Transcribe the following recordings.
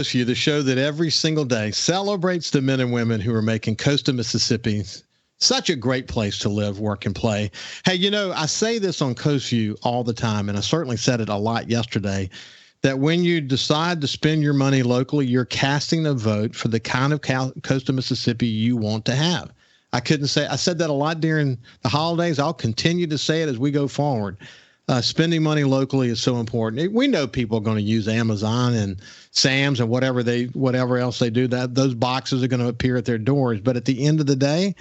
You, the show that every single day celebrates the men and women who are making coastal Mississippi such a great place to live, work, and play. Hey, I say this on Coast Vue all the time, and I certainly said it a lot yesterday, that when you decide to spend your money locally, you're casting a vote for the kind of coastal Mississippi you want to have. I said that a lot during the holidays. I'll continue to say it as we go forward. Spending money locally is so important. We know people are going to use Amazon and Sam's and whatever else they do. That those boxes are going to appear at their doors. But at the end of the day,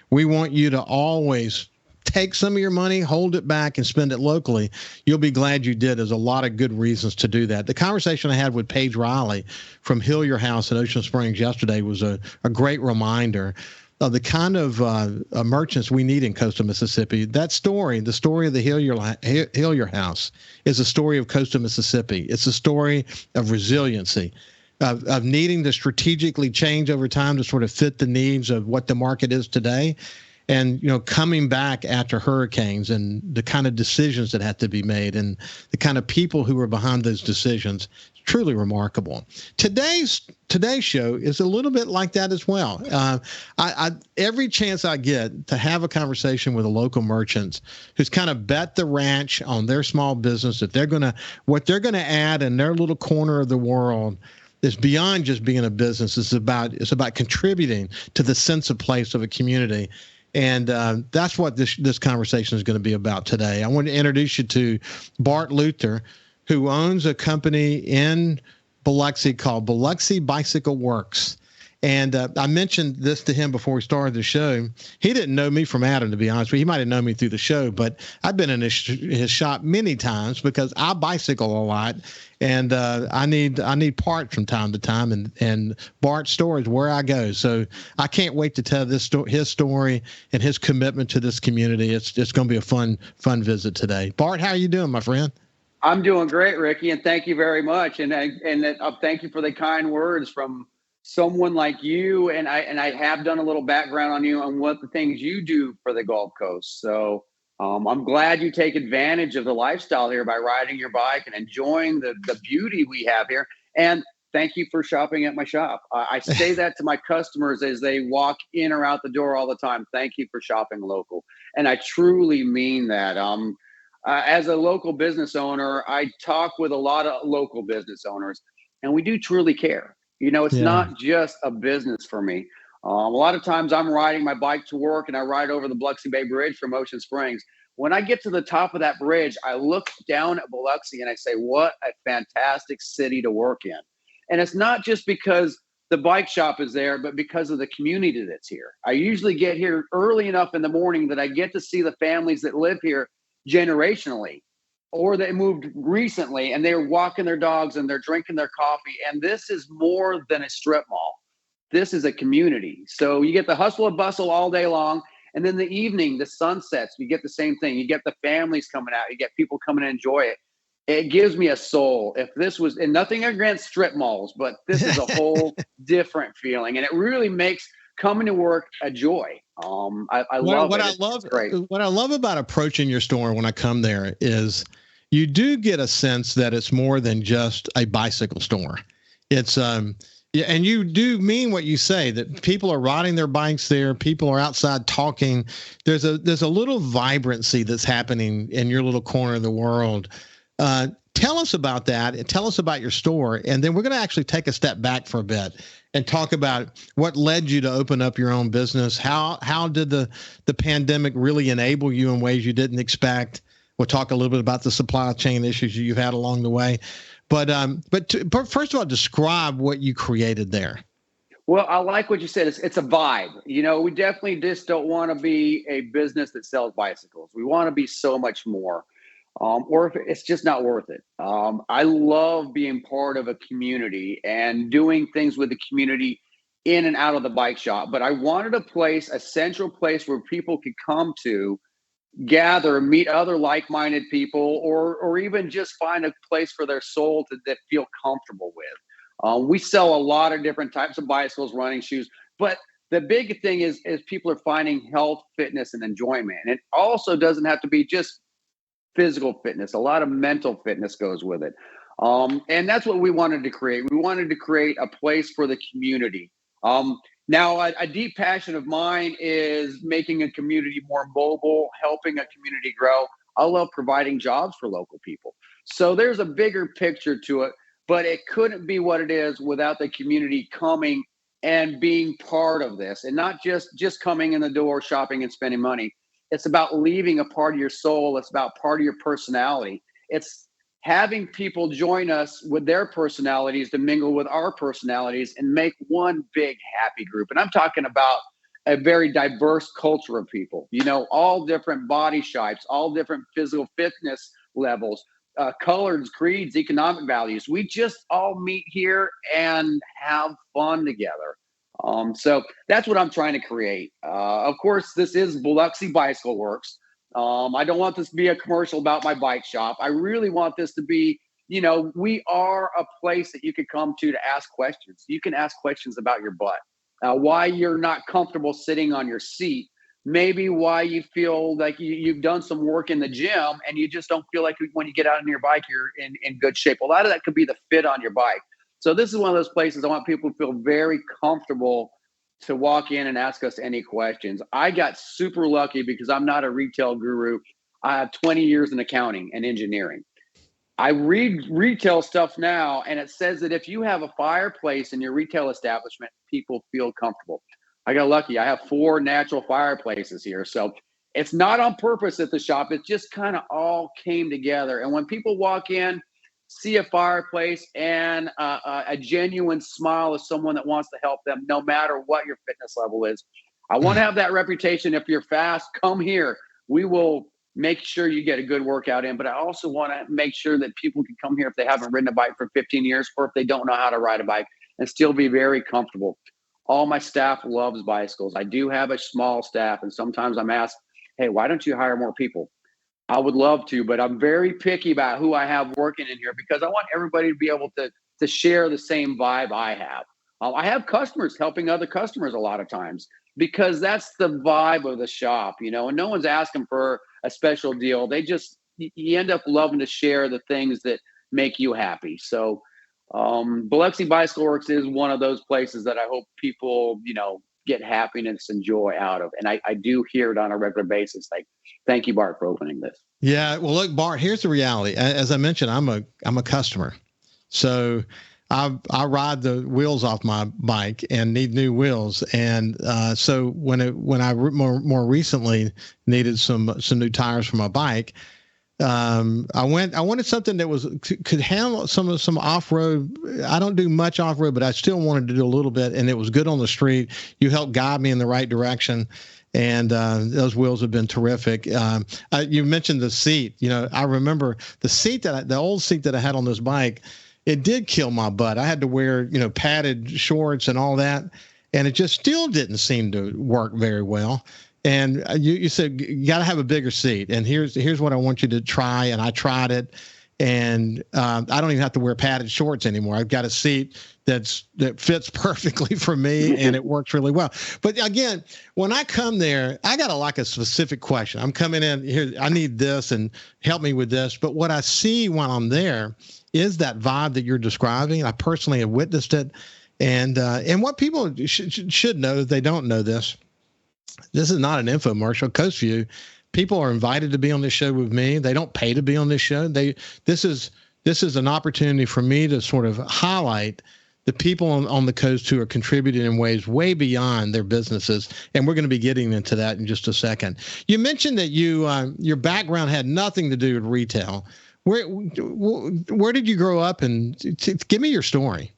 we want you to always take some of your money, hold it back, and spend it locally. You'll be glad you did. There's a lot of good reasons to do that. The conversation I had with Paige Riley from Hillier House in Ocean Springs yesterday was a great reminder of the kind of merchants we need in coastal Mississippi. That story, the story of the Hillier House, is a story of coastal Mississippi. It's a story of resiliency, of needing to strategically change over time to sort of fit the needs of what the market is today. And, coming back after hurricanes and the kind of decisions that had to be made and the kind of people who were behind those decisions, truly remarkable. Today's show is a little bit like that as well. I every chance I get to have a conversation with a local merchant who's kind of bet the ranch on their small business, that what they're gonna add in their little corner of the world is beyond just being a business. It's about contributing to the sense of place of a community. And that's what this conversation is going to be about today. I want to introduce you to Bart Luther, who owns a company in Biloxi called Biloxi Bicycle Works. And I mentioned this to him before we started the show. He didn't know me from Adam, to be honest with you. He might have known me through the show, but I've been in his shop many times because I bicycle a lot, and I need parts from time to time. And Bart's store is where I go. So I can't wait to tell his story and his commitment to this community. It's going to be a fun visit today. Bart, how are you doing, my friend? I'm doing great, Ricky, and thank you very much. And thank you for the kind words from someone like you. And I have done a little background on you and what the things you do for the Gulf Coast. So I'm glad you take advantage of the lifestyle here by riding your bike and enjoying the beauty we have here. And thank you for shopping at my shop. I say that to my customers as they walk in or out the door all the time. Thank you for shopping local. And I truly mean that. As a local business owner, I talk with a lot of local business owners, and we do truly care. It's not just a business for me. A lot of times I'm riding my bike to work and I ride over the Biloxi Bay Bridge from Ocean Springs. When I get to the top of that bridge, I look down at Biloxi and I say, what a fantastic city to work in. And it's not just because the bike shop is there, but because of the community that's here. I usually get here early enough in the morning that I get to see the families that live here generationally, or they moved recently and they're walking their dogs and they're drinking their coffee. And this is more than a strip mall. This is a community. So you get the hustle and bustle all day long. And then the evening, the sunsets, you get the same thing. You get the families coming out. You get people coming to enjoy it. It gives me a soul. If this was, and nothing against strip malls, but this is a whole different feeling. And it really makes coming to work a joy. I love it. What I love about approaching your store when I come there is you do get a sense that it's more than just a bicycle store. It's yeah, and you do mean what you say, that people are riding their bikes there. People are outside talking. There's a little vibrancy that's happening in your little corner of the world. Tell us about that and tell us about your store. And then we're going to actually take a step back for a bit and talk about what led you to open up your own business. How did the pandemic really enable you in ways you didn't expect? We'll talk a little bit about the supply chain issues you've had along the way. But first of all, describe what you created there. Well, I like what you said. It's a vibe. We definitely just don't want to be a business that sells bicycles. We want to be so much more. Or if it's just not worth it. I love being part of a community and doing things with the community in and out of the bike shop. But I wanted a central place where people could come to gather, meet other like-minded people, or even just find a place for their soul that feel comfortable with. We sell a lot of different types of bicycles, running shoes, but the big thing is people are finding health, fitness, and enjoyment. And it also doesn't have to be just physical fitness. A lot of mental fitness goes with it. And that's what we wanted to create. We wanted to create a place for the community. Now, a deep passion of mine is making a community more mobile, helping a community grow. I love providing jobs for local people. So there's a bigger picture to it, but it couldn't be what it is without the community coming and being part of this, and not just coming in the door, shopping and spending money. It's about leaving a part of your soul. It's about part of your personality. It's having people join us with their personalities to mingle with our personalities and make one big happy group. And I'm talking about a very diverse culture of people, all different body shapes, all different physical fitness levels, colors, creeds, economic values. We just all meet here and have fun together. So that's what I'm trying to create. Of course, this is Biloxi Bicycle Works. I don't want this to be a commercial about my bike shop. I really want this to be, we are a place that you can come to ask questions. You can ask questions about your butt, why you're not comfortable sitting on your seat, maybe why you feel like you've done some work in the gym and you just don't feel like when you get out on your bike, you're in good shape. A lot of that could be the fit on your bike. So this is one of those places I want people to feel very comfortable to walk in and ask us any questions. I got super lucky because I'm not a retail guru. I have 20 years in accounting and engineering. I read retail stuff now, and it says that if you have a fireplace in your retail establishment, people feel comfortable. I got lucky. I have 4 natural fireplaces here. So it's not on purpose at the shop. It just kind of all came together. And when people walk in, see a fireplace and a genuine smile of someone that wants to help them, no matter what your fitness level is. I want to have that reputation. If you're fast, come here. We will make sure you get a good workout in. But I also want to make sure that people can come here if they haven't ridden a bike for 15 years or if they don't know how to ride a bike and still be very comfortable. All my staff loves bicycles. I do have a small staff, and sometimes I'm asked, hey, why don't you hire more people? I would love to, but I'm very picky about who I have working in here because I want everybody to be able to share the same vibe I have. I have customers helping other customers a lot of times because that's the vibe of the shop, and no one's asking for a special deal. You end up loving to share the things that make you happy. So Biloxi Bicycle Works is one of those places that I hope people, get happiness and joy out of. And I do hear it on a regular basis. Like, thank you, Bart, for opening this. Yeah. Well, look, Bart, here's the reality. As I mentioned, I'm a customer. So I ride the wheels off my bike and need new wheels. And so when I more recently needed some new tires for my bike, I wanted something that could handle some off-road. I don't do much off-road, but I still wanted to do a little bit, and it was good on the street. You helped guide me in the right direction, and those wheels have been terrific. You mentioned the seat. I remember the old seat that I had on this bike. It did kill my butt. I had to wear padded shorts and all that, and it just still didn't seem to work very well. And you said you got to have a bigger seat. And here's what I want you to try. And I tried it, and I don't even have to wear padded shorts anymore. I've got a seat that fits perfectly for me, and it works really well. But again, when I come there, I got a specific question. I'm coming in here. I need this, and help me with this. But what I see while I'm there is that vibe that you're describing. I personally have witnessed it, and what people should know, if they don't know this. This is not an infomercial. Coast Vue, people are invited to be on this show with me. They don't pay to be on this show. This is an opportunity for me to sort of highlight the people on the coast who are contributing in ways way beyond their businesses. And we're going to be getting into that in just a second. You mentioned that your background had nothing to do with retail. Where did you grow up? And give me your story.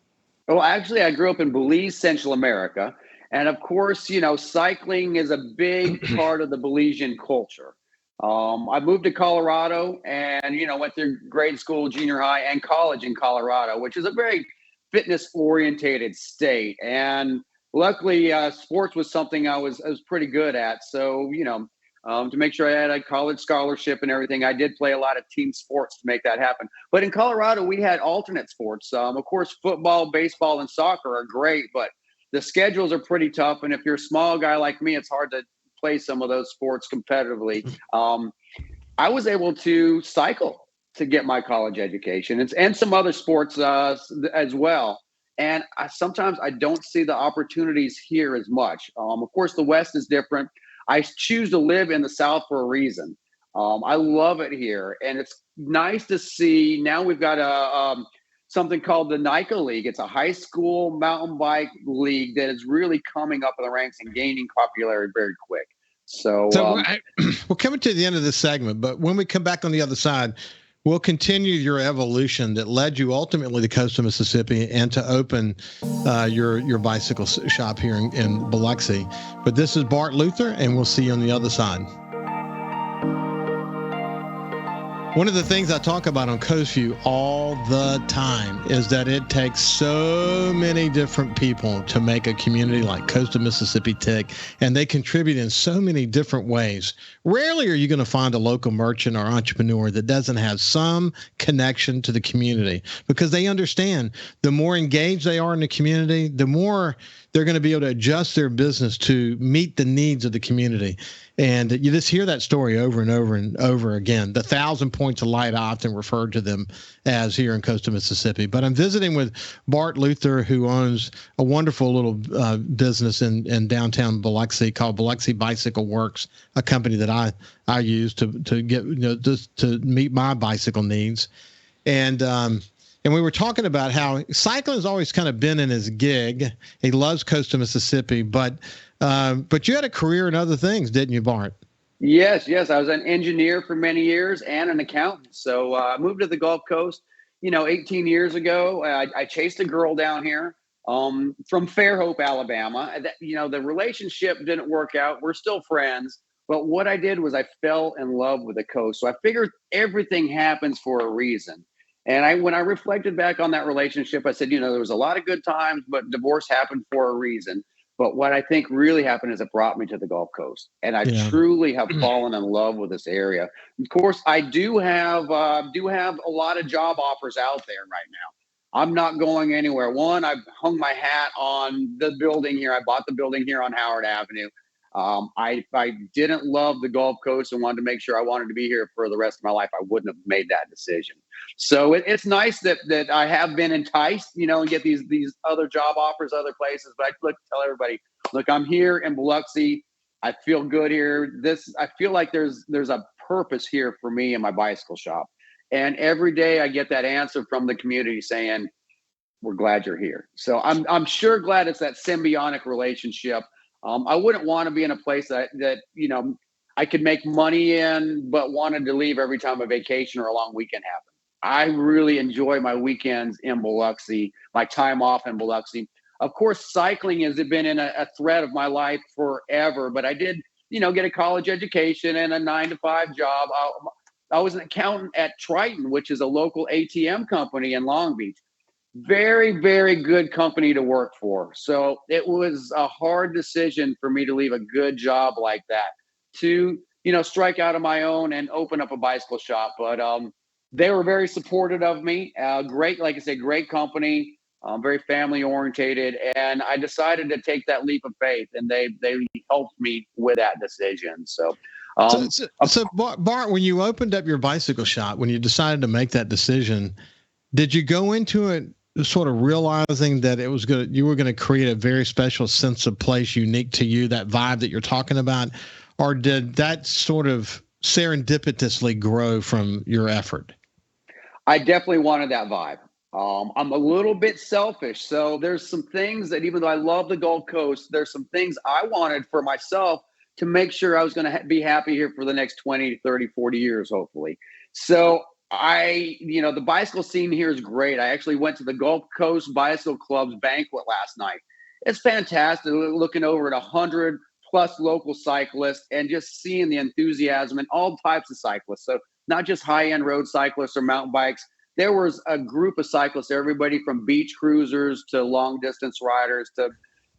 Well, actually, I grew up in Belize, Central America. And of course, cycling is a big part of the Belizean culture. I moved to Colorado and, went through grade school, junior high, and college in Colorado, which is a very fitness-orientated state. And luckily, sports was something I was pretty good at. So, to make sure I had a college scholarship and everything, I did play a lot of team sports to make that happen. But in Colorado, we had alternate sports. Of course, football, baseball, and soccer are great, but the schedules are pretty tough. And if you're a small guy like me, it's hard to play some of those sports competitively. I was able to cycle to get my college education and some other sports as well. And sometimes I don't see the opportunities here as much. Of course, the West is different. I choose to live in the South for a reason. I love it here, and it's nice to see. Now we've got something called the NICA League. It's a high school mountain bike league that is really coming up in the ranks and gaining popularity very quick. So we're coming to the end of this segment, but when we come back on the other side, we'll continue your evolution that led you ultimately to Coast of Mississippi and to open your bicycle shop here in Biloxi. But this is Bart Luther, and we'll see you on the other side. One of the things I talk about on Coast Vue all the time is that it takes so many different people to make a community like Coast of Mississippi tick, and they contribute in so many different ways. Rarely are you going to find a local merchant or entrepreneur that doesn't have some connection to the community, because they understand the more engaged they are in the community, the more they're going to be able to adjust their business to meet the needs of the community. And you just hear that story over and over and over again. The 1,000 points of light, I often referred to them as here in Coast of Mississippi. But I'm visiting with Bart Luther, who owns a wonderful little business in downtown Biloxi called Biloxi Bicycle Works, a company that I use to get, just to meet my bicycle needs. And we were talking about how cycling has always kind of been in his gig. He loves Coast of Mississippi, but you had a career in other things, didn't you, Bart? Yes. I was an engineer for many years and an accountant. So I moved to the Gulf Coast, 18 years ago. I chased a girl down here from Fairhope, Alabama. The relationship didn't work out. We're still friends. But what I did was I fell in love with the coast. So I figured everything happens for a reason. And when I reflected back on that relationship, I said, there was a lot of good times, but divorce happened for a reason. But what I think really happened is it brought me to the Gulf Coast, and I truly have fallen in love with this area. Of course, I do have a lot of job offers out there right now. I'm not going anywhere. One, I've hung my hat on the building here. I bought the building here on Howard Avenue. I didn't love the Gulf Coast and wanted to make sure I wanted to be here for the rest of my life, I wouldn't have made that decision. So it's nice that I have been enticed, and get these other job offers, other places. But I tell everybody, look, I'm here in Biloxi. I feel good here. I feel like there's a purpose here for me in my bicycle shop. And every day I get that answer from the community saying, we're glad you're here. So I'm sure glad it's that symbiotic relationship. I wouldn't want to be in a place that I could make money in, but wanted to leave every time a vacation or a long weekend happened. I really enjoy my weekends in Biloxi, my time off in Biloxi. Of course, cycling has been in a thread of my life forever, but I did, get a college education and a 9-to-5 job. I was an accountant at Triton, which is a local ATM company in Long Beach. Very, very good company to work for. So it was a hard decision for me to leave a good job like that to, strike out on my own and open up a bicycle shop. But they were very supportive of me. Great, like I said, great company, very family orientated. And I decided to take that leap of faith, and they helped me with that decision. So Bart, when you opened up your bicycle shop, when you decided to make that decision, did you go into it sort of realizing that you were going to create a very special sense of place unique to you, that vibe that you're talking about, or did that sort of serendipitously grow from your effort? I definitely wanted that vibe. I'm a little bit selfish, so there's some things that, even though I love the Gulf Coast, there's some things I wanted for myself to make sure I was going to be happy here for the next 20, 30, 40 years, hopefully. So the bicycle scene here is great. I actually went to the Gulf Coast Bicycle Club's banquet last night. It's fantastic looking over at 100 plus local cyclists and just seeing the enthusiasm and all types of cyclists. So not just high-end road cyclists or mountain bikes. There was a group of cyclists, everybody from beach cruisers to long distance riders to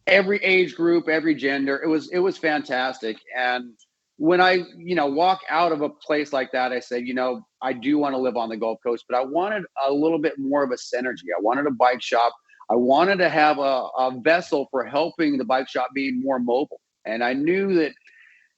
every age group, every gender. It was fantastic. And when I, walk out of a place like that, I said, I do want to live on the Gulf Coast, but I wanted a little bit more of a synergy. I wanted a bike shop. I wanted to have a vessel for helping the bike shop be more mobile. And I knew that,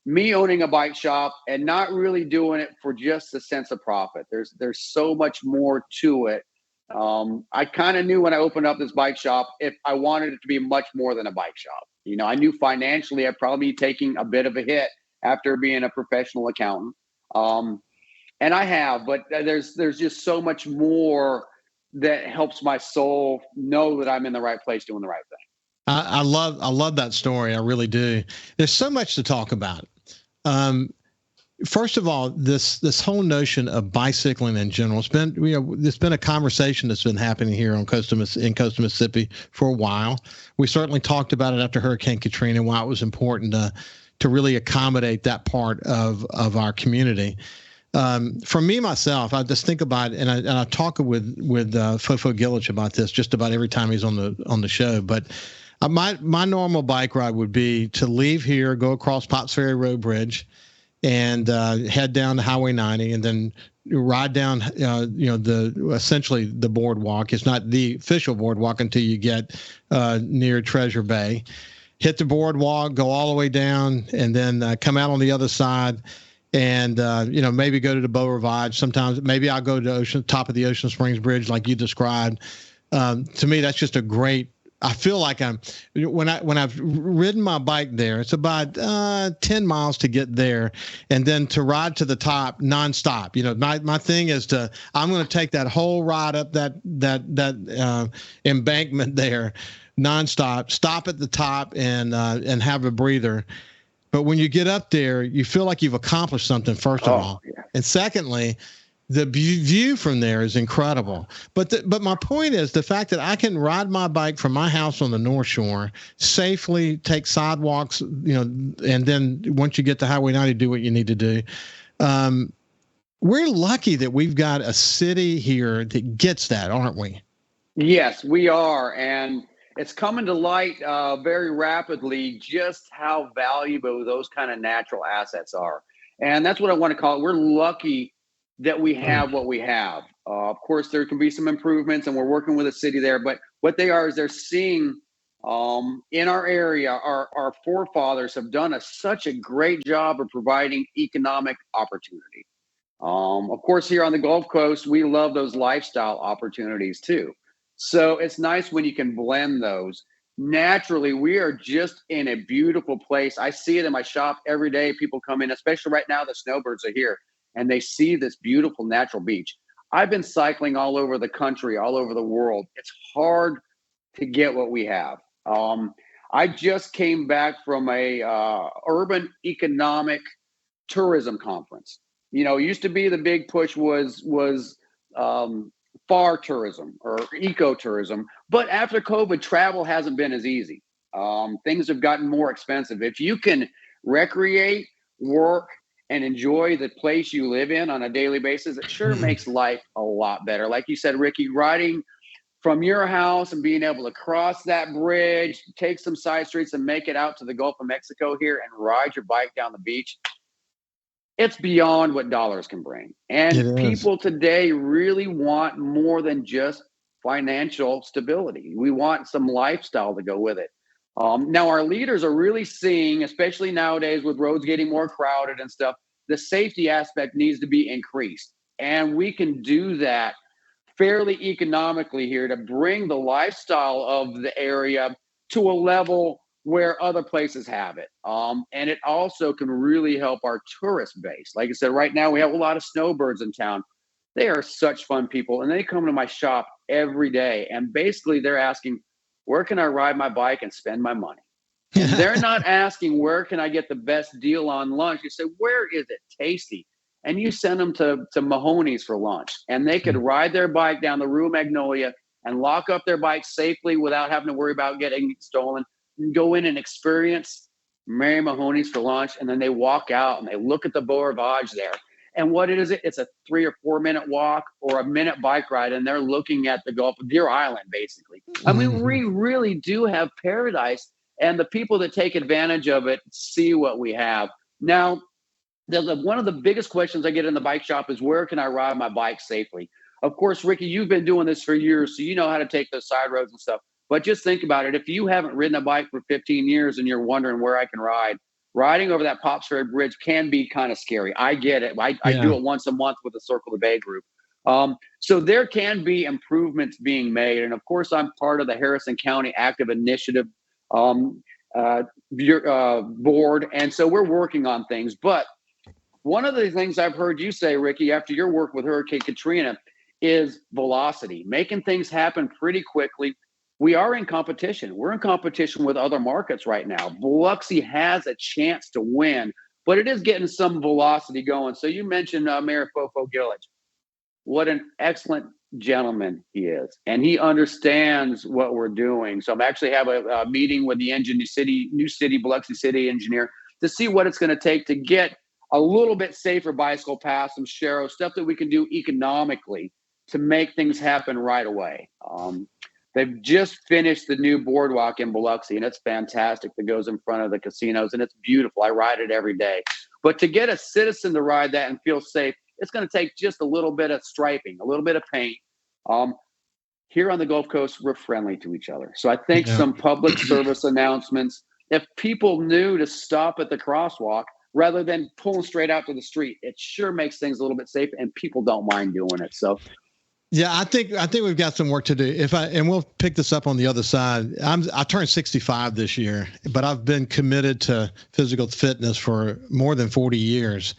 me owning a bike shop and not really doing it for just the sense of profit. There's so much more to it. I kind of knew when I opened up this bike shop, if I wanted it to be much more than a bike shop. I knew financially I'd probably be taking a bit of a hit after being a professional accountant. And I have, but there's just so much more that helps my soul know that I'm in the right place doing the right thing. I love that story. I really do. There's so much to talk about. First of all, this whole notion of bicycling in general, it's been a conversation that's been happening here in coastal Mississippi for a while. We certainly talked about it after Hurricane Katrina, why it was important to really accommodate that part of our community. For me, myself, I just think about it, and I talk with Fofo Gillich about this just about every time he's on the show. But my normal bike ride would be to leave here, go across Potts Ferry Road Bridge, and head down to Highway 90, and then ride down, essentially the boardwalk. It's not the official boardwalk until you get near Treasure Bay. Hit the boardwalk, go all the way down, and then come out on the other side. And, maybe go to the Beau Rivage. Sometimes maybe I'll go to top of the Ocean Springs Bridge like you described. To me, that's just I feel like when I've ridden my bike there, it's about 10 miles to get there, and then to ride to the top nonstop. My thing is I'm going to take that whole ride up that embankment there nonstop, stop at the top and have a breather. But when you get up there, you feel like you've accomplished something, first of all. Yeah. And secondly, the view from there is incredible. But my point is the fact that I can ride my bike from my house on the North Shore, safely take sidewalks, and then once you get to Highway 90, do what you need to do. We're lucky that we've got a city here that gets that, aren't we? Yes, we are. And it's coming to light very rapidly just how valuable those kind of natural assets are. And that's what I want to call it. We're lucky that we have what we have. Of course, there can be some improvements, and we're working with a city there. But what they are is they're seeing in our area, our forefathers have done such a great job of providing economic opportunity. Of course, here on the Gulf Coast, we love those lifestyle opportunities too. So it's nice when you can blend those. Naturally, we are just in a beautiful place. I see it in my shop every day. People come in, especially right now, the snowbirds are here, and they see this beautiful natural beach. I've been cycling all over the country, all over the world. It's hard to get what we have. I just came back from a urban economic tourism conference. It used to be the big push was far tourism or ecotourism. But after COVID, travel hasn't been as easy. Things have gotten more expensive. If you can recreate, work, and enjoy the place you live in on a daily basis, it sure makes life a lot better. Like you said, Ricky, riding from your house and being able to cross that bridge, take some side streets and make it out to the Gulf of Mexico here and ride your bike down the beach. It's beyond what dollars can bring. And people today really want more than just financial stability. We want some lifestyle to go with it. Now, our leaders are really seeing, especially nowadays with roads getting more crowded and stuff, the safety aspect needs to be increased. And we can do that fairly economically here to bring the lifestyle of the area to a level where other places have it. And it also can really help our tourist base. Like I said, right now we have a lot of snowbirds in town. They are such fun people, and they come to my shop every day. And basically they're asking, where can I ride my bike and spend my money? And they're not asking, where can I get the best deal on lunch? You say, where is it tasty? And you send them to Mahoney's for lunch, and they could ride their bike down the Rue Magnolia and lock up their bike safely without having to worry about getting stolen. Go in and experience Mary Mahoney's for lunch, and then they walk out and they look at the Beau Rivage there. And what is it? It's a 3 or 4 minute walk or a minute bike ride, and they're looking at the Gulf of Deer Island, basically. I mean, we really do have paradise, and the people that take advantage of it see what we have. Now, one of the biggest questions I get in the bike shop is, where can I ride my bike safely? Of course, Ricky, you've been doing this for years, so you know how to take those side roads and stuff. But just think about it. If you haven't ridden a bike for 15 years and you're wondering where I can ride, riding over that Pops Ferry Bridge can be kind of scary. I get it. I do it once a month with the Circle the Bay group. So there can be improvements being made. And of course, I'm part of the Harrison County Active Initiative board. And so we're working on things. But one of the things I've heard you say, Ricky, after your work with Hurricane Katrina, is velocity, making things happen pretty quickly. We are in competition. We're in competition with other markets right now. Biloxi has a chance to win, but it is getting some velocity going. So you mentioned Mayor Fofo Gillage. What an excellent gentleman he is. And he understands what we're doing. So I'm actually have a meeting with the new city, Biloxi City engineer to see what it's going to take to get a little bit safer bicycle paths, some Shero, stuff that we can do economically to make things happen right away. They've just finished the new boardwalk in Biloxi, and it's fantastic. That goes in front of the casinos, and it's beautiful. I ride it every day. But to get a citizen to ride that and feel safe, it's going to take just a little bit of striping, a little bit of paint. Here on the Gulf Coast, we're friendly to each other. So I think some public service announcements, if people knew to stop at the crosswalk rather than pulling straight out to the street, it sure makes things a little bit safer, and people don't mind doing it. So yeah, I think we've got some work to do. And we'll pick this up on the other side. I turned 65 this year, but I've been committed to physical fitness for more than 40 years.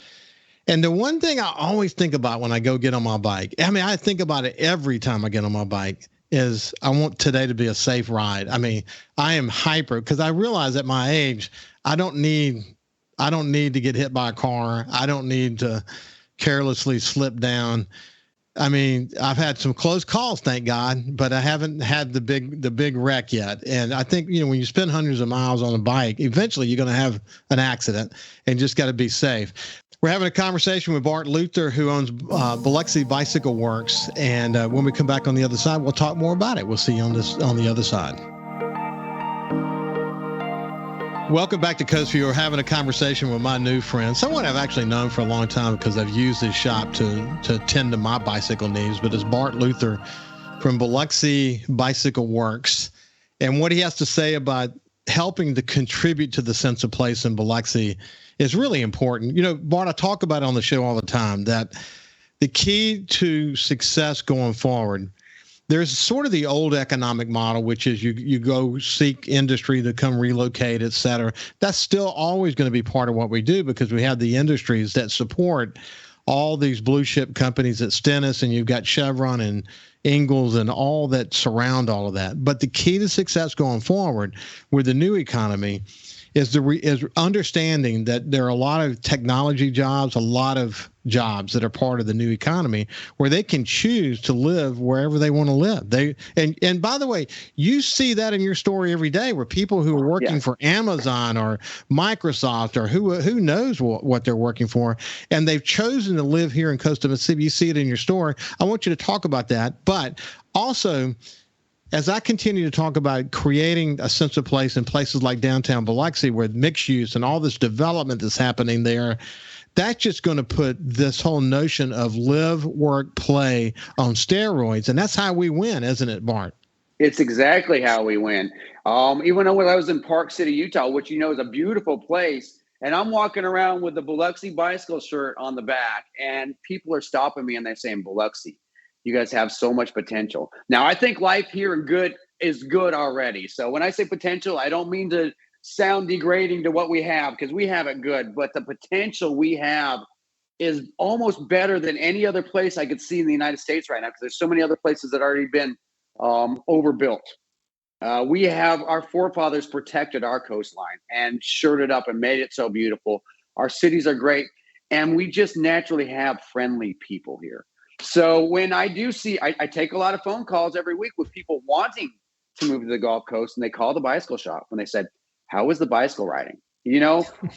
And the one thing I always think about when I go get on my bike, I mean, I think about it every time I get on my bike, is I want today to be a safe ride. I mean, I am hyper because I realize at my age, I don't need to get hit by a car. I don't need to carelessly slip down. I mean, I've had some close calls, thank God, but I haven't had the big wreck yet. And I think, when you spend hundreds of miles on a bike, eventually you're going to have an accident, and just got to be safe. We're having a conversation with Bart Luther, who owns Biloxi Bicycle Works. And when we come back on the other side, we'll talk more about it. We'll see you on the other side. Welcome back to Coast Vue. We're having a conversation with my new friend, someone I've actually known for a long time because I've used his shop to tend to my bicycle needs, but it's Bart Luther from Biloxi Bicycle Works. And what he has to say about helping to contribute to the sense of place in Biloxi is really important. Bart, I talk about it on the show all the time, that the key to success going forward, there's sort of the old economic model, which is you go seek industry to come relocate, et cetera. That's still always going to be part of what we do because we have the industries that support all these blue chip companies at Stennis, and you've got Chevron and Ingalls and all that surround all of that. But the key to success going forward with the new economy is understanding that there are a lot of technology jobs, a lot of jobs that are part of the new economy where they can choose to live wherever they want to live. And by the way, you see that in your story every day, where people who are working for Amazon or Microsoft or who knows what they're working for, and they've chosen to live here in Coastal Mississippi. You see it in your story. I want you to talk about that, but also, as I continue to talk about creating a sense of place in places like downtown Biloxi, where mixed use and all this development that's happening there, that's just going to put this whole notion of live, work, play on steroids. And that's how we win, isn't it, Bart? It's exactly how we win. Even when I was in Park City, Utah, which is a beautiful place, and I'm walking around with the Biloxi bicycle shirt on the back, and people are stopping me and they're saying, Biloxi, you guys have so much potential. Now, I think life here is good already. So when I say potential, I don't mean to sound degrading to what we have, because we have it good. But the potential we have is almost better than any other place I could see in the United States right now, because there's so many other places that already been overbuilt. We have our forefathers protected our coastline and shirted up and made it so beautiful. Our cities are great, and we just naturally have friendly people here. So when I do see, I take a lot of phone calls every week with people wanting to move to the Gulf Coast, and they call the bicycle shop and they said, how is the bicycle riding?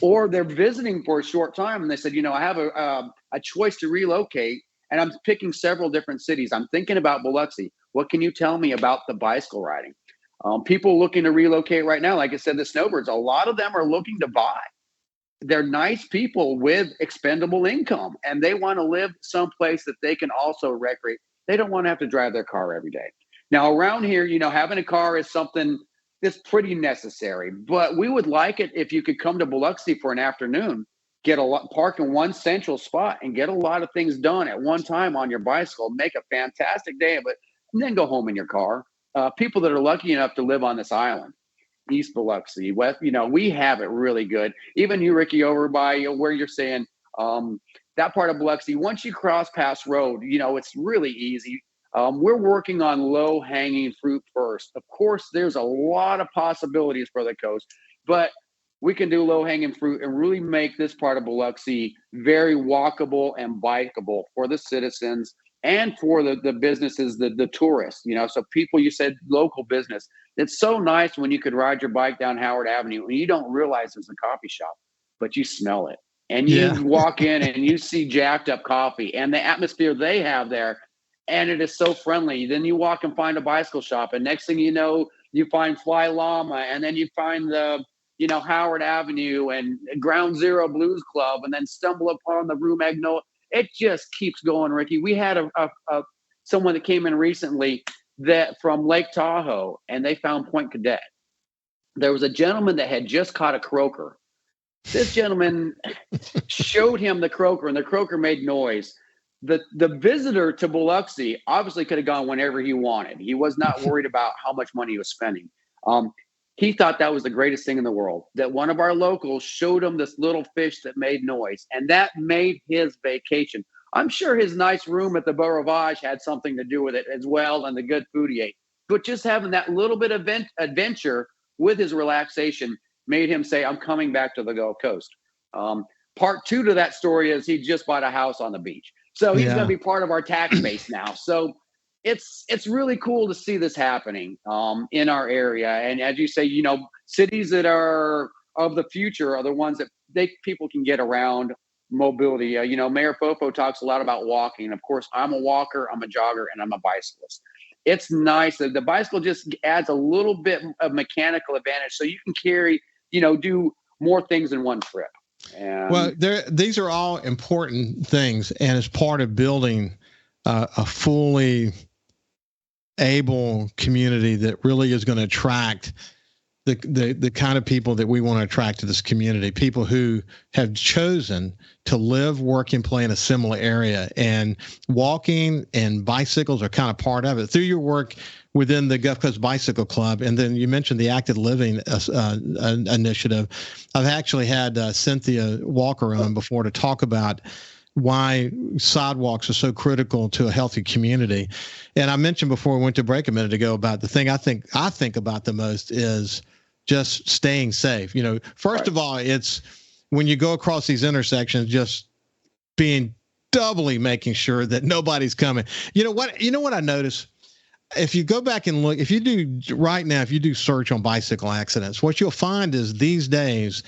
Or they're visiting for a short time and they said, I have a choice to relocate, and I'm picking several different cities. I'm thinking about Biloxi. What can you tell me about the bicycle riding? People looking to relocate right now, like I said, the snowbirds, a lot of them are looking to buy. They're nice people with expendable income, and they want to live someplace that they can also recreate. They don't want to have to drive their car every day. Now, around here, having a car is something it's pretty necessary. But we would like it if you could come to Biloxi for an afternoon, get a lot, park in one central spot, and get a lot of things done at one time on your bicycle. Make a fantastic day of it, and then go home in your car. People that are lucky enough to live on this island, East Biloxi, West, we have it really good. Even you, Ricky, over by where you're saying that part of Biloxi, once you cross Pass Road, it's really easy. We're working on low hanging fruit first. Of course, there's a lot of possibilities for the coast, but we can do low hanging fruit and really make this part of Biloxi very walkable and bikeable for the citizens and for the businesses, the tourists, so people, you said local business. It's so nice when you could ride your bike down Howard Avenue and you don't realize there's a coffee shop, but you smell it. And you walk in and you see jacked up coffee and the atmosphere they have there. And it is so friendly. Then you walk and find a bicycle shop. And next thing you know, you find Fly Llama. And then you find the, Howard Avenue and Ground Zero Blues Club. And then stumble upon the Rue Magnolia. It just keeps going, Ricky. We had someone that came in recently that from Lake Tahoe, and they found Point Cadet. There was a gentleman that had just caught a croaker. This gentleman showed him the croaker, and the croaker made noise. The visitor to Biloxi obviously could have gone whenever he wanted. He was not worried about how much money he was spending. He thought that was the greatest thing in the world, that one of our locals showed him this little fish that made noise, and that made his vacation. I'm sure his nice room at the Beau Rivage had something to do with it as well, and the good food he ate. But just having that little bit of adventure with his relaxation made him say, I'm coming back to the Gulf Coast. Part two to that story is he just bought a house on the beach. So he's going to be part of our tax base now. So it's really cool to see this happening in our area. And as you say, cities that are of the future are the ones that people can get around. Mobility. Mayor Fofo talks a lot about walking. Of course, I'm a walker, I'm a jogger, and I'm a bicyclist. It's nice that the bicycle just adds a little bit of mechanical advantage, so you can carry, do more things in one trip. Well, these are all important things, and it's part of building a fully able community that really is going to attract the kind of people that we want to attract to this community, people who have chosen to live, work, and play in a similar area. And walking and bicycles are kind of part of it. Through your work within the Gulf Coast Bicycle Club, and then you mentioned the Active Living initiative, I've actually had Cynthia Walker on before to talk about why sidewalks are so critical to a healthy community. And I mentioned before we went to break a minute ago about the thing I think about the most is just staying safe. First of all, it's when you go across these intersections, just being doubly making sure that nobody's coming. You know what I notice? If you go back and look, if you do search on bicycle accidents, what you'll find is these days,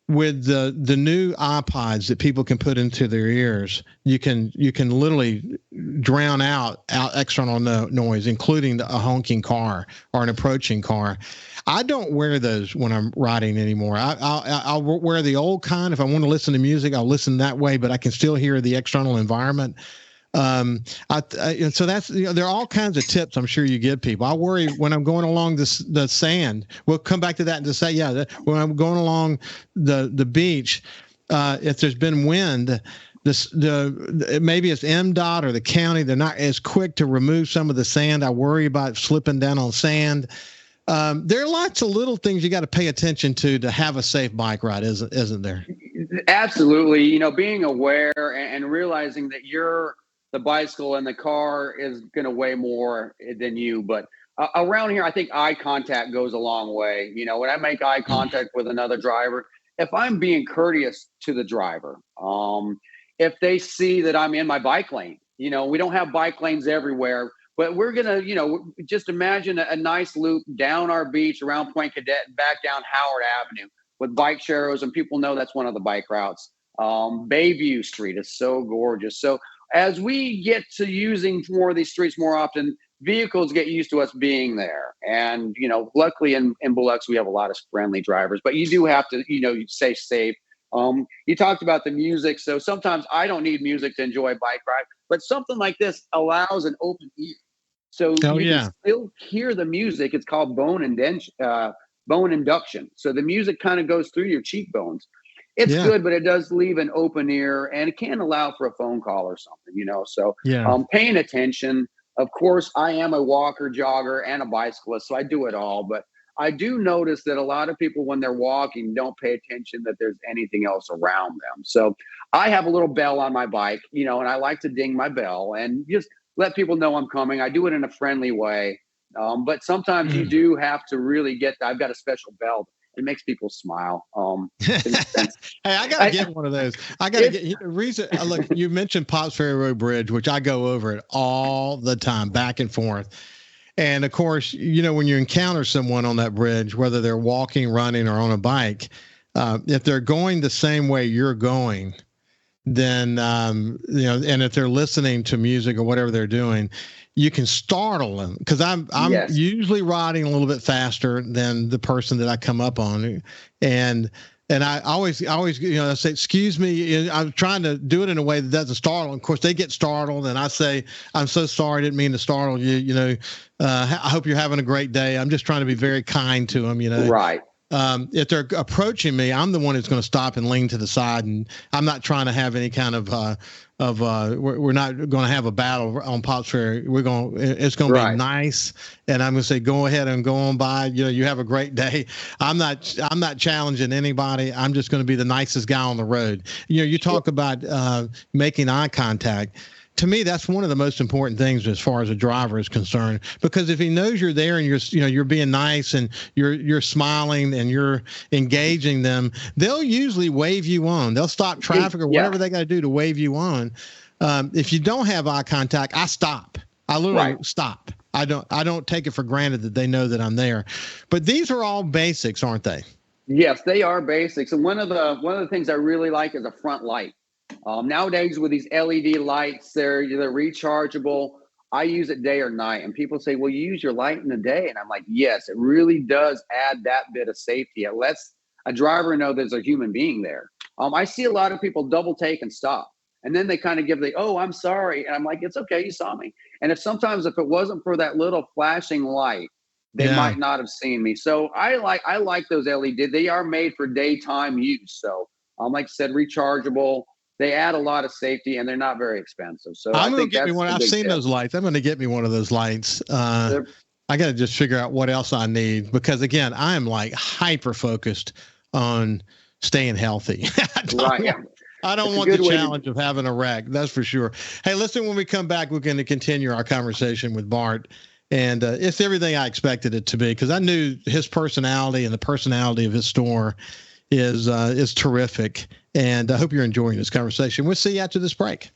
with the new iPods that people can put into their ears, you can literally drown out external noise, including a honking car or an approaching car. I don't wear those when I'm riding anymore. I'll wear the old kind. If I want to listen to music, I'll listen that way, but I can still hear the external environment. And so that's, there are all kinds of tips I'm sure you give people. I worry when I'm going along the sand. We'll come back to that and just say, when I'm going along the beach, if there's been wind, maybe it's MDOT or the county, they're not as quick to remove some of the sand. I worry about slipping down on sand. There are lots of little things you got to pay attention to have a safe bike ride, isn't there? Absolutely. Being aware and realizing that the bicycle and the car is going to weigh more than you. But around here, I think eye contact goes a long way. When I make eye contact with another driver, if I'm being courteous to the driver, if they see that I'm in my bike lane, we don't have bike lanes everywhere, but we're going to, just imagine a nice loop down our beach around Point Cadet and back down Howard Avenue with bike sharrows, and people know that's one of the bike routes. Bayview Street is so gorgeous. So as we get to using more of these streets more often, vehicles get used to us being there. And, luckily in Biloxi, we have a lot of friendly drivers, but you do have to, stay safe. You talked about the music. So sometimes I don't need music to enjoy a bike ride, but something like this allows an open ear. So Oh you can yeah. still hear the music. It's called bone induction. So the music kind of goes through your cheekbones. It's Yeah. good, but it does leave an open ear, and it can allow for a phone call or something, So Yeah. paying attention. Of course, I am a walker, jogger, and a bicyclist, so I do it all. But I do notice that a lot of people, when they're walking, don't pay attention that there's anything else around them. So I have a little bell on my bike, and I like to ding my bell and just let people know I'm coming. I do it in a friendly way. But sometimes you Mm. do have to really I've got a special bell. It makes people smile. Hey, I got to I, get one of those. I got to it's get the reason. Look, you mentioned Pops Ferry Road Bridge, which I go over it all the time, back and forth. And of course, when you encounter someone on that bridge, whether they're walking, running, or on a bike, if they're going the same way you're going, then and if they're listening to music or whatever they're doing, you can startle them, because I'm yes, usually riding a little bit faster than the person that I come up on, and I always I say, excuse me. I'm trying to do it in a way that doesn't startle. Of course, they get startled, and I say, I'm so sorry, I didn't mean to startle you. I hope you're having a great day. I'm just trying to be very kind to them. right, If they're approaching me, I'm the one who's going to stop and lean to the side, and I'm not trying to have any kind of we're not going to have a battle on Pops Ferry. It's going to be right. nice, and I'm going to say, go ahead and go on by. You have a great day. I'm not challenging anybody. I'm just going to be the nicest guy on the road. You talk about making eye contact. To me, that's one of the most important things as far as a driver is concerned, because if he knows you're there and you're being nice and you're smiling and you're engaging them, they'll usually wave you on. They'll stop traffic or whatever they got to do to wave you on. If you don't have eye contact, I stop. I literally stop. I don't take it for granted that they know that I'm there. But these are all basics, aren't they? Yes, they are basics. And one of the things I really like is a front light. Nowadays with these LED lights, they're rechargeable. I use it day or night, and people say, "Well, you use your light in the day," and I'm like, "Yes, it really does add that bit of safety. It lets a driver know there's a human being there." I see a lot of people double take and stop, and then they kind of give "Oh, I'm sorry," and I'm like, "It's okay, you saw me." And if it wasn't for that little flashing light, they Yeah. might not have seen me. So I like those LED. They are made for daytime use. So like I said, rechargeable. They add a lot of safety, and they're not very expensive. So I I'm gonna think get me that's one. the I've big seen tip. those lights. I'm gonna get me one of those lights. They're- I got to just figure out what else I need, because again, I am like hyper focused on staying healthy. right. Yeah. I don't It's a want the good way challenge of having a wreck. That's for sure. Hey, listen, when we come back, we're going to continue our conversation with Bart. And it's everything I expected it to be, because I knew his personality and the personality of his store is terrific. And I hope you're enjoying this conversation. We'll see you after this break.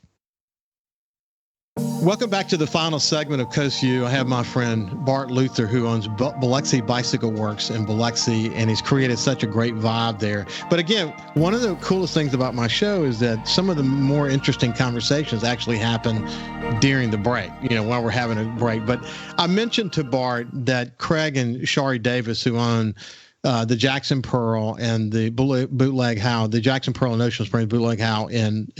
Welcome back to the final segment of Coast Vue. I have my friend Bart Luther, who owns Biloxi Bicycle Works in Biloxi, and he's created such a great vibe there. But again, one of the coolest things about my show is that some of the more interesting conversations actually happen during the break, while we're having a break. But I mentioned to Bart that Craig and Shari Davis, who own the Jackson Pearl and the Bootleg How, the Jackson Pearl and Ocean Springs Bootleg How in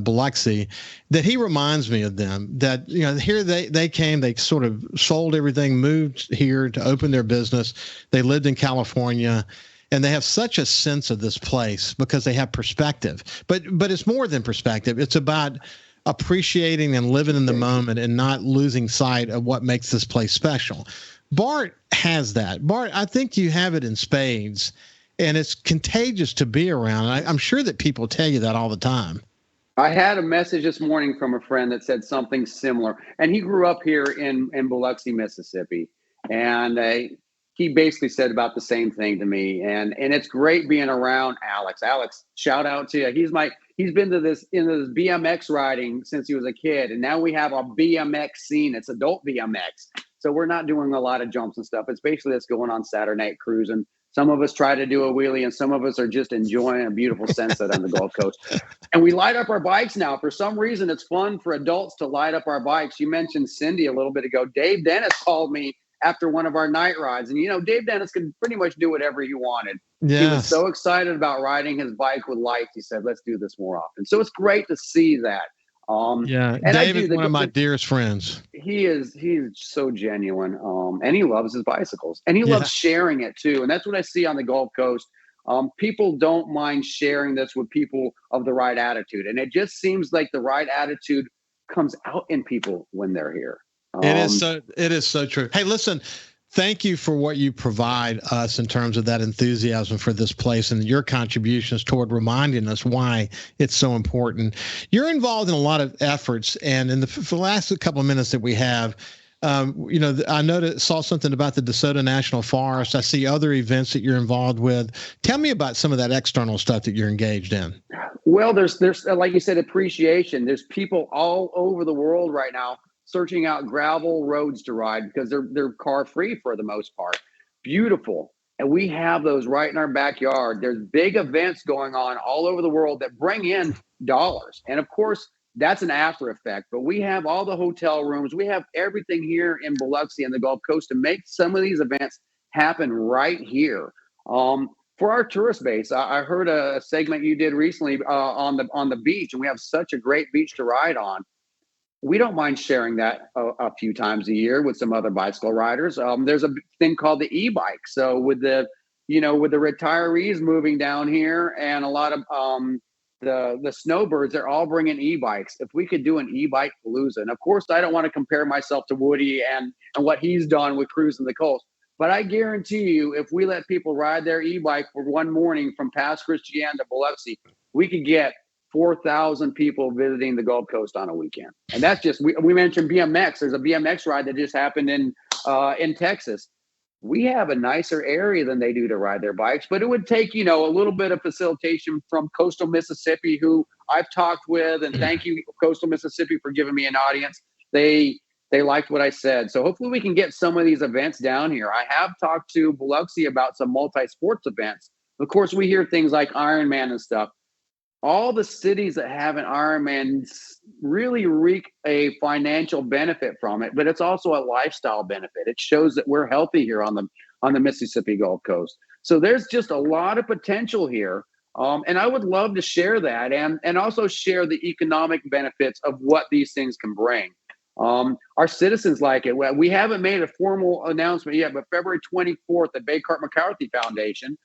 Biloxi, that he reminds me of them. That here they came, they sort of sold everything, moved here to open their business. They lived in California, and they have such a sense of this place because they have perspective. But it's more than perspective. It's about appreciating and living in the moment and not losing sight of what makes this place special. Bart has that. Bart, I think you have it in spades, and it's contagious to be around. I'm sure that people tell you that all the time. I had a message this morning from a friend that said something similar, and he grew up here in Biloxi, Mississippi, and he basically said about the same thing to me. And it's great being around Alex. Alex, shout out to you. He's been into this BMX riding since he was a kid, and now we have a BMX scene. It's adult BMX, so we're not doing a lot of jumps and stuff. It's basically us going on Saturday night cruising. Some of us try to do a wheelie, and some of us are just enjoying a beautiful sunset on the Gulf Coast. And we light up our bikes now. For some reason, it's fun for adults to light up our bikes. You mentioned Cindy a little bit ago. Dave Dennis called me after one of our night rides. And, Dave Dennis could pretty much do whatever he wanted. Yes. He was so excited about riding his bike with lights. He said, let's do this more often. So it's great to see that. Yeah, And I David's do one of my dearest friends. he's so genuine. And he loves his bicycles and he Yeah. loves sharing it too. And that's what I see on the Gulf Coast. People don't mind sharing this with people of the right attitude. And it just seems like the right attitude comes out in people when they're here. It is so true. Hey, listen, thank you for what you provide us in terms of that enthusiasm for this place and your contributions toward reminding us why it's so important. You're involved in a lot of efforts, and for the last couple of minutes that we have, I saw something about the DeSoto National Forest. I see other events that you're involved with. Tell me about some of that external stuff that you're engaged in. Well, there's like you said, appreciation. There's people all over the world right now searching out gravel roads to ride because they're car free for the most part. Beautiful. And we have those right in our backyard. There's big events going on all over the world that bring in dollars. And of course, that's an after effect. But we have all the hotel rooms. We have everything here in Biloxi and the Gulf Coast to make some of these events happen right here. For our tourist base, I heard a segment you did recently on the beach, and we have such a great beach to ride on. We don't mind sharing that a few times a year with some other bicycle riders. There's a thing called the e-bike. So with the retirees moving down here and a lot of the snowbirds, they're all bringing e-bikes. If we could do an e-bike palooza, and of course, I don't want to compare myself to Woody and what he's done with cruising the coast. But I guarantee you, if we let people ride their e-bike for one morning from Pass Christian to Biloxi, we could get 4,000 people visiting the Gulf Coast on a weekend. And that's just, we mentioned BMX. There's a BMX ride that just happened in Texas. We have a nicer area than they do to ride their bikes, but it would take, a little bit of facilitation from Coastal Mississippi, who I've talked with, and thank you, Coastal Mississippi, for giving me an audience. They liked what I said. So hopefully we can get some of these events down here. I have talked to Biloxi about some multi-sports events. Of course, we hear things like Ironman and stuff. All the cities that have an Ironman really reap a financial benefit from it, but it's also a lifestyle benefit. It shows that we're healthy here on the Mississippi Gulf Coast. So there's just a lot of potential here. And I would love to share that and also share the economic benefits of what these things can bring. Our citizens like it. We haven't made a formal announcement yet, but February 24th at Baycart McCarthy Foundation,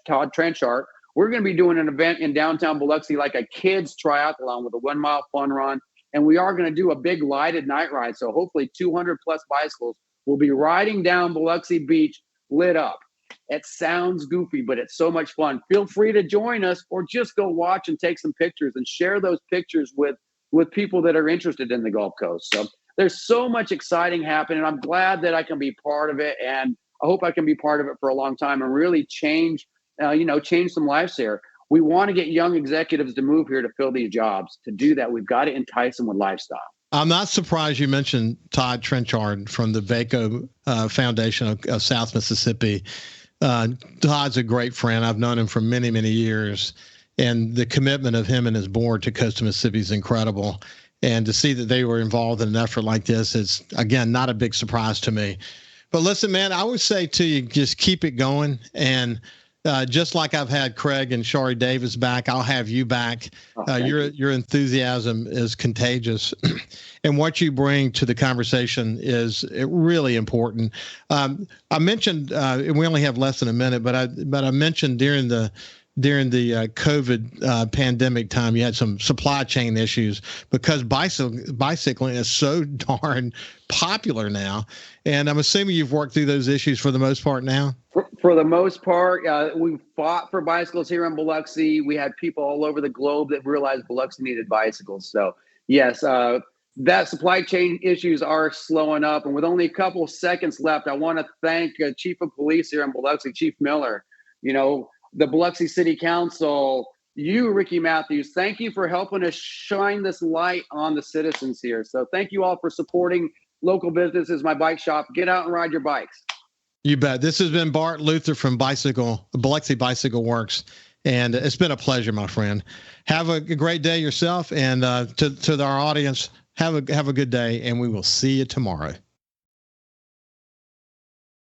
Todd Trenchard, we're going to be doing an event in downtown Biloxi, like a kids triathlon with a 1 mile fun run. And we are going to do a big lighted night ride. So hopefully 200 plus bicycles will be riding down Biloxi Beach lit up. It sounds goofy, but it's so much fun. Feel free to join us or just go watch and take some pictures and share those pictures with people that are interested in the Gulf Coast. So there's so much exciting happening. I'm glad that I can be part of it. And I hope I can be part of it for a long time and really change some lives here. We want to get young executives to move here to fill these jobs. To do that, we've got to entice them with lifestyle. I'm not surprised you mentioned Todd Trenchard from the VACO Foundation of South Mississippi. Todd's a great friend. I've known him for many, many years. And the commitment of him and his board to Coast of Mississippi is incredible. And to see that they were involved in an effort like this is, again, not a big surprise to me. But listen, man, I would say to you, just keep it going. And just like I've had Craig and Shari Davis back, I'll have you back. Your enthusiasm is contagious, and what you bring to the conversation is really important. I mentioned, and we only have less than a minute, but I mentioned during the COVID pandemic time, you had some supply chain issues because bicycling is so darn popular now. And I'm assuming you've worked through those issues for the most part now. For the most part, we fought for bicycles here in Biloxi. We had people all over the globe that realized Biloxi needed bicycles. So yes, that supply chain issues are slowing up. And with only a couple of seconds left, I want to thank Chief of Police here in Biloxi, Chief Miller, the Biloxi City Council, you, Ricky Matthews. Thank you for helping us shine this light on the citizens here. So thank you all for supporting local businesses, my bike shop. Get out and ride your bikes. You bet. This has been Bart Luther from Biloxi Bicycle Works. And it's been a pleasure, my friend. Have a great day yourself. And to our audience, have a good day. And we will see you tomorrow.